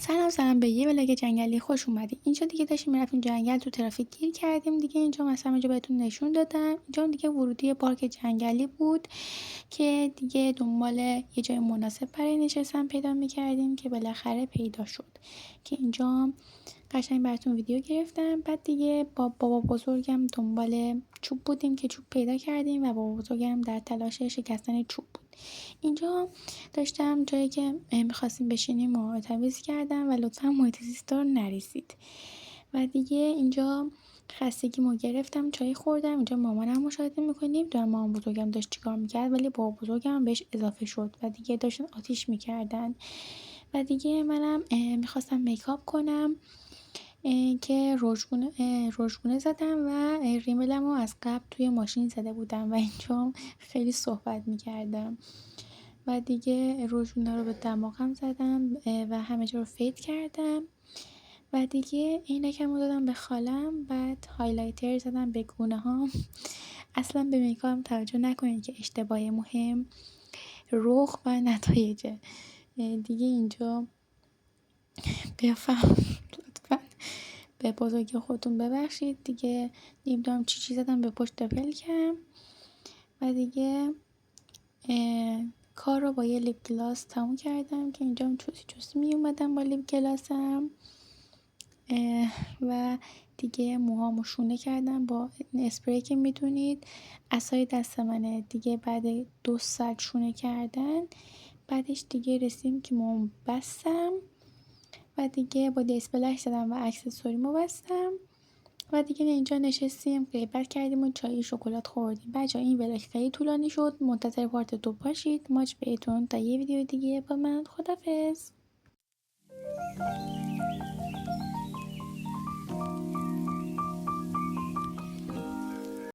سلام به یه ولاگ جنگلی خوش اومدی. اینجا دیگه داشتیم میرفتیم جنگل، تو ترافیک گیر کردیم دیگه. اینجا مثلا اینجا بهتون نشون دادم، اینجا دیگه ورودی پارک جنگلی بود که دیگه دنبال یه جای مناسب برای نشستن پیدا میکردیم که بالاخره پیدا شد که اینجا قشنگ براتون ویدیو گرفتم. بعد دیگه با بابا بزرگم دنبال چوب بودیم که چوب پیدا کردیم و بابا بزرگم در تلاش شکستن چوب بود. اینجا داشتم جایی که میخواستیم بشینیم و تعویض کردم و لطفا محیط زیست رو نریزید. و دیگه اینجا خستگیمو گرفتم، چای خوردم. اینجا مامانم مشاهده میکنیم، مامان بزرگم داشت چیکار میکرد ولی بابا بزرگم بهش اضافه شد و دیگه داشتن آتیش میکردن. و دیگه منم میخواستم میکاپ کنم که روژگونه زدم و ریملم رو از قبل توی ماشین زده بودم و اینجا خیلی صحبت میکردم و دیگه روژگونه رو به دماغم زدم و همه جا رو فید کردم و دیگه عینکم رو دادم به خالم. بعد هایلایتر زدم به گونه ها. اصلا به میکاپم توجه نکنید که اشتباه مهم رخ و نتایجه. دیگه اینجا بفهم لطفا به بزرگی خودتون ببخشید. دیگه نمیدونم چی زدم به پشت پلکم و دیگه کار رو با یه لیپ گلاس تموم کردم که اینجا چوسی می اومدم با لیپ گلاسم و دیگه موهامو شونه کردم با اسپری که میدونید عصای دست منه دیگه. بعد 2 ساعت شونه کردن بعدش دیگه رسیدیم که موهامو بستم و دیگه با دیسپلش زدم و اکسسوریمو بستم و دیگه اینجا نشستیم غیبت کردیم و چای شکلات خوردیم. بچه‌ها این ولاگ خیلی طولانی شد، منتظر پارت 2 باشید. ماچ بهتون تا یه ویدیو دیگه با من. خدافظ.